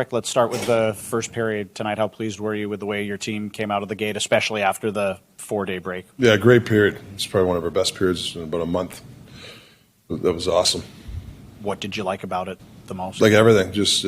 Rick, let's start with the first period tonight. How pleased were you with the way your team came out of the gate, especially after the 4-day break? Yeah, great period. It's probably one of our best periods in about a month. That was awesome. What did you like about it the most? Like everything, just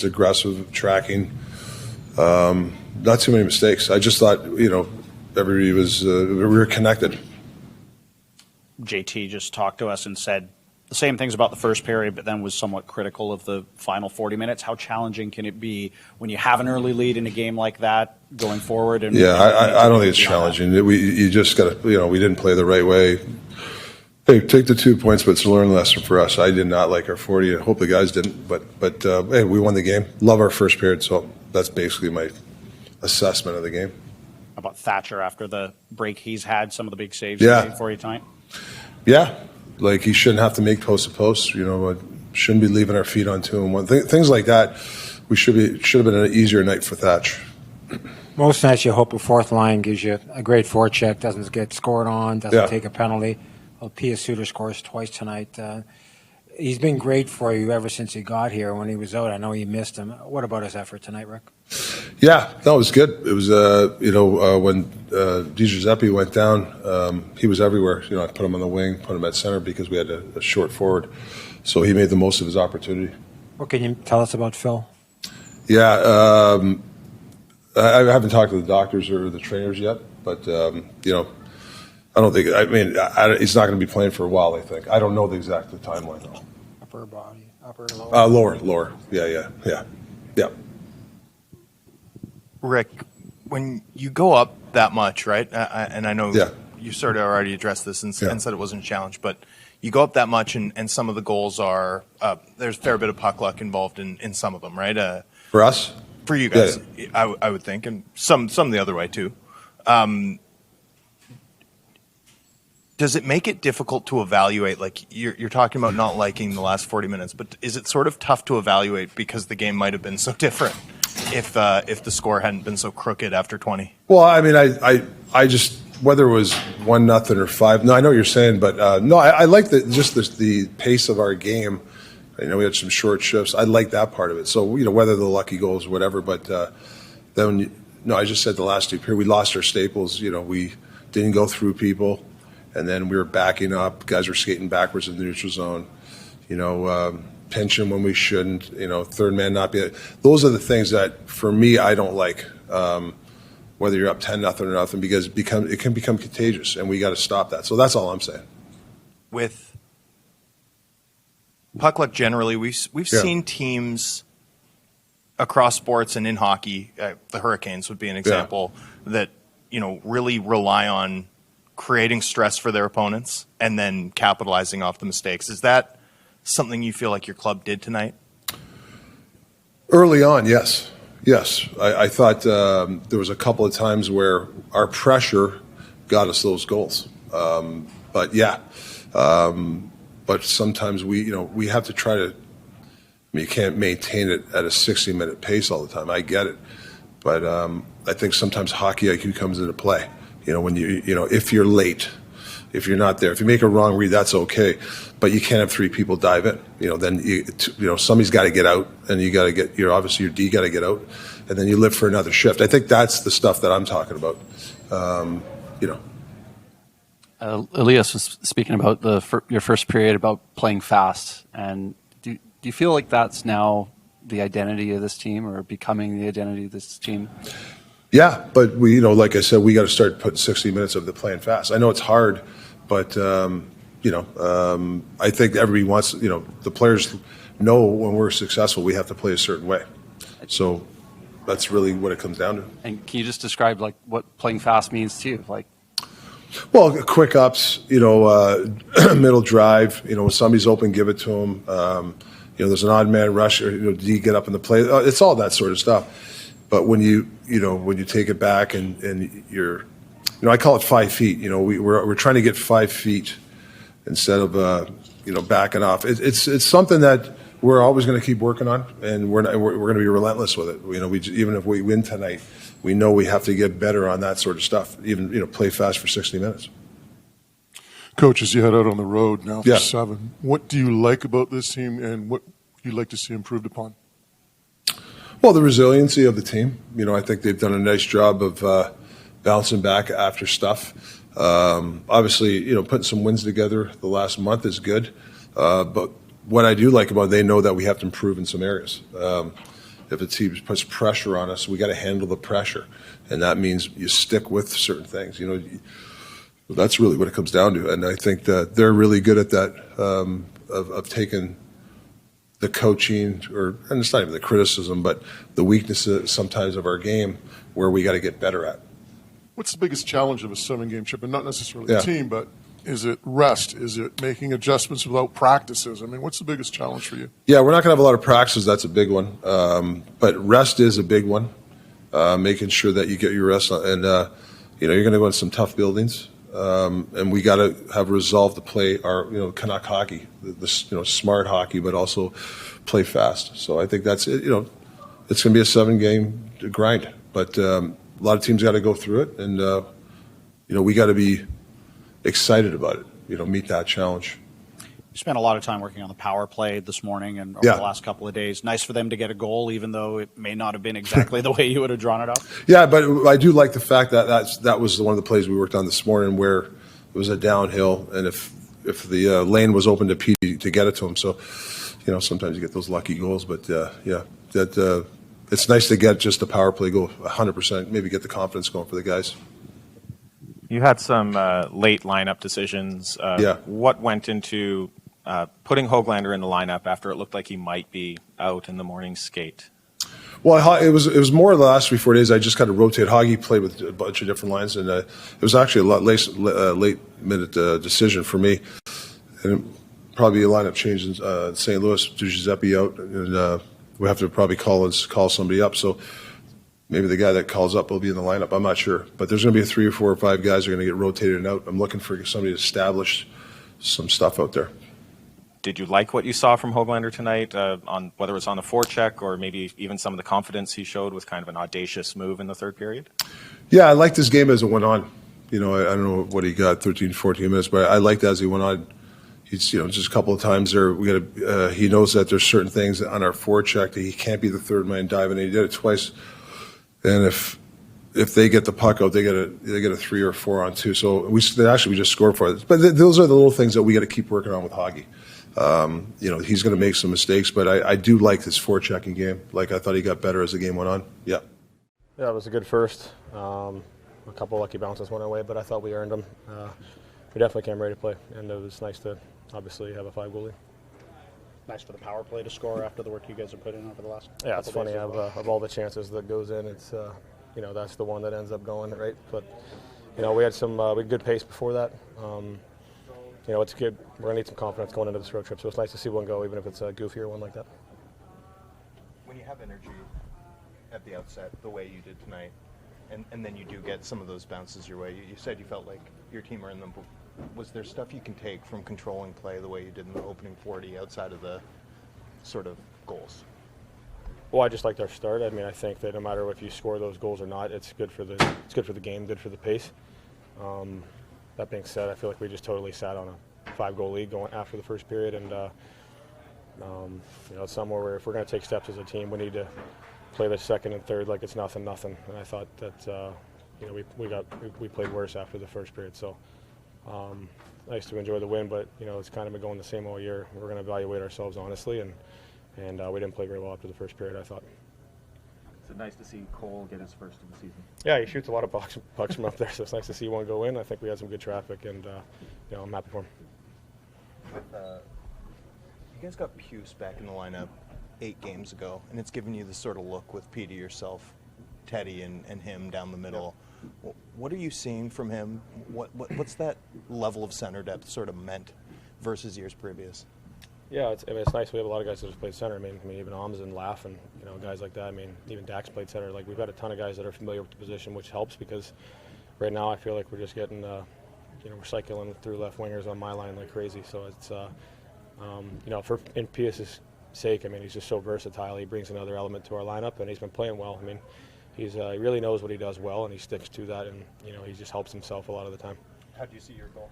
aggressive tracking. Not too many mistakes. I just thought, everybody was we were connected. JT just talked to us and said the same things about the first period, but then was somewhat critical of the final 40 minutes. How challenging can it be when you have an early lead in a game like that going forward? I don't think it's challenging. You just got to, we didn't play the right way. Hey, take the 2 points, but it's a learning lesson for us. I did not like our 40. I hope the guys didn't, but hey, we won the game. Love our first period, so that's basically my assessment of the game. How about Thatcher after the break he's had, some of the big saves he made for you tonight? Yeah, like he shouldn't have to make post to post. Shouldn't be leaving our feet on 2 and 1. Things like that. Should have been an easier night for Thatch. Most nights you hope a fourth line gives you a great forecheck, doesn't get scored on, doesn't take a penalty. Well, Pia Suter scores twice tonight. He's been great for you ever since he got here. When he was out, I know you missed him. What about his effort tonight, Rick? Yeah, no, it was good. It was, when Giuseppe went down, he was everywhere. I put him on the wing, put him at center because we had a short forward. So he made the most of his opportunity. What can you tell us about Phil? Yeah, I haven't talked to the doctors or the trainers yet, but, I don't think, he's not going to be playing for a while, I think. I don't know the exact timeline, though. Upper body, upper, lower? Lower. Yeah. Rick, when you go up that much, right, and I know you sort of already addressed this and said it wasn't a challenge, but you go up that much and some of the goals are, there's a fair bit of puck luck involved in some of them, right? For us? For you guys, I would think, and some the other way too. Does it make it difficult to evaluate? Like you're talking about not liking the last 40 minutes, but is it sort of tough to evaluate because the game might have been so different if the score hadn't been so crooked after 20? Well, I just, whether it was 1-0 or 5. No, I know what you're saying, but no, I like the pace of our game. We had some short shifts. I like that part of it. So whether the lucky goals, whatever, but then I just said the last 2 periods we lost our staples. We didn't go through people. And then we were backing up. Guys were skating backwards in the neutral zone. Pinching when we shouldn't. Third man not be. Those are the things that, for me, I don't like. Whether you're up 10-0 or nothing, because it can become contagious, and we got to stop that. So that's all I'm saying. With puck luck generally, we've seen teams across sports and in hockey. The Hurricanes would be an example that really rely on creating stress for their opponents and then capitalizing off the mistakes. Is that something you feel like your club did tonight? Early on, yes. I thought there was a couple of times where our pressure got us those goals. But sometimes we have to try to. You can't maintain it at a 60-minute pace all the time. I get it, but I think sometimes hockey IQ comes into play. When if you're late, if you're not there, if you make a wrong read, that's okay, but you can't have 3 people dive in. Then somebody's got to get out, and you got to get obviously your D got to get out, and then you live for another shift. I think that's the stuff that I'm talking about. Elias was speaking about your first period about playing fast, and do you feel like that's now the identity of this team, or becoming the identity of this team? Yeah, but we, like I said, we got to start putting 60 minutes of the playing fast. I know it's hard, but I think everybody wants. The players know when we're successful, we have to play a certain way. So that's really what it comes down to. And can you just describe what playing fast means to you? Well, quick ups, middle drive. When somebody's open, give it to them. There's an odd man rush, or D get up in the play. It's all that sort of stuff. But when you take it back and you're, I call it 5 feet. We're trying to get 5 feet instead of backing off. It's something that we're always going to keep working on, and we're going to be relentless with it. Even if we win tonight, we know we have to get better on that sort of stuff. Even play fast for 60 minutes. Coach, as you head out on the road now for 7, what do you like about this team, and what would you like to see improved upon? Well, the resiliency of the team. I think they've done a nice job of bouncing back after stuff. Obviously, putting some wins together the last month is good. But what I do like about it, they know that we have to improve in some areas. If a team puts pressure on us, we got to handle the pressure. And that means you stick with certain things. That's really what it comes down to. And I think that they're really good at that, of taking the coaching, and it's not even the criticism, but the weaknesses sometimes of our game where we got to get better at. What's the biggest challenge of a 7-game trip? And not necessarily the team, but is it rest? Is it making adjustments without practices? I mean, what's the biggest challenge for you? Yeah, we're not going to have a lot of practices. That's a big one. But rest is a big one. Making sure that you get your rest. And, you're going to go into some tough buildings. And we got to have resolve to play our, Canuck hockey, the smart hockey, but also play fast. So I think that's it. It's going to be a 7-game grind. But a lot of teams got to go through it. And, we got to be excited about it, meet that challenge. You spent a lot of time working on the power play this morning and over the last couple of days. Nice for them to get a goal, even though it may not have been exactly the way you would have drawn it up. Yeah, but I do like the fact that that was one of the plays we worked on this morning where it was a downhill, and if the lane was open to Petey to get it to him. So, sometimes you get those lucky goals. But, it's nice to get just the power play go 100%, maybe get the confidence going for the guys. You had some late lineup decisions. What went into putting Höglander in the lineup after it looked like he might be out in the morning skate? Well, it was more the last 3-4 days. I just kind of rotate. Hoggy played with a bunch of different lines, and it was actually a lot late minute decision for me. And probably a lineup change in St. Louis. Giuseppe out, and we have to probably call somebody up. So maybe the guy that calls up will be in the lineup. I'm not sure. But there's going to be 3 or 4 or 5 guys that are going to get rotated and out. I'm looking for somebody to establish some stuff out there. Did you like what you saw from Höglander tonight, on whether it was on the forecheck or maybe even some of the confidence he showed with kind of an audacious move in the third period? Yeah, I liked his game as it went on. I don't know what he got, 13, 14 minutes, but I liked as he went on. He's, just a couple of times there, he knows that there's certain things on our forecheck that he can't be the third man diving. He did it twice. And if they get the puck out, they get a 3 or 4 on 2. So we just scored for it. But those are the little things that we got to keep working on with Hoggy. He's going to make some mistakes, but I do like his forechecking game. Like, I thought he got better as the game went on. Yeah. Yeah, it was a good first. A couple lucky bounces went our way, but I thought we earned them. We definitely came ready to play, and it was nice to obviously have a 5-goal lead. Nice for the power play to score after the work you guys have put in over the last couple it's funny days of all the chances that goes in, it's that's the one that ends up going, right? But we had we had good pace before that. It's good. We're gonna need some confidence going into this road trip, so it's nice to see one go, even if it's a goofier one like that. When you have energy at the outset, the way you did tonight, and then you do get some of those bounces your way, you said you felt like your team earned them. But was there stuff you can take from controlling play the way you did in the opening 40 outside of the sort of goals? Well, I just liked our start. I mean, I think that no matter if you score those goals or not, it's good for the game, good for the pace. That being said, I feel like we just totally sat on a 5-goal lead going after the first period, and it's somewhere where if we're going to take steps as a team, we need to play the second and third like it's nothing. And I thought that we played worse after the first period. So nice to enjoy the win, but it's kind of been going the same all year. We're going to evaluate ourselves honestly, and we didn't play very well after the first period, I thought. It's nice to see Cole get his first of the season. Yeah, he shoots a lot of pucks from up there, so it's nice to see one go in. I think we had some good traffic, and I'm happy for him. You guys got Puce back in the lineup 8 games ago, and it's given you the sort of look with Petey, yourself, Teddy, and him down the middle. Yeah. What are you seeing from him? What's that level of center depth sort of meant versus years previous? Yeah, it's nice. We have a lot of guys that have played center. I mean, even Alms and Laugh and guys like that. I mean, even Dax played center. Like, we've got a ton of guys that are familiar with the position, which helps because right now I feel like we're just getting we're cycling through left wingers on my line like crazy. So it's in Pius's sake, I mean, he's just so versatile. He brings another element to our lineup, and he's been playing well. I mean, he really knows what he does well, and he sticks to that, and he just helps himself a lot of the time. How do you see your goal?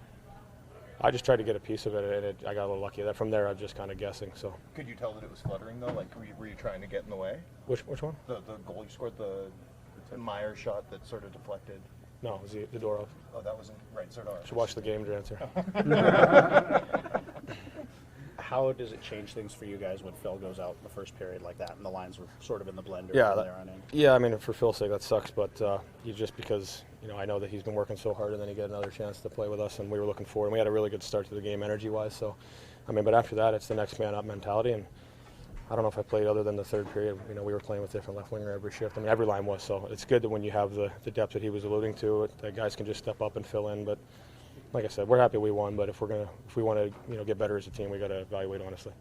I just tried to get a piece of it, and I got a little lucky. That from there, I'm just kind of guessing. So. Could you tell that it was fluttering though? Like, were you trying to get in the way? Which one? The goal you scored, the Meyer shot that sort of deflected. No, it was the door off. Oh, that wasn't right. Sort of. Should watch the game to answer. How does it change things for you guys when Phil goes out in the first period like that, and the lines were sort of in the blender Yeah, from there on in? Yeah, I mean, for Phil's sake, that sucks, but just because, I know that he's been working so hard, and then he got another chance to play with us, and we were looking forward, and we had a really good start to the game energy-wise, so, but after that, it's the next man up mentality, and I don't know if I played other than the third period. We were playing with different left winger every shift. Every line was, so it's good that when you have the depth that he was alluding to, that guys can just step up and fill in, but like I said, we're happy we won, but if we want to get better as a team, we got to evaluate honestly.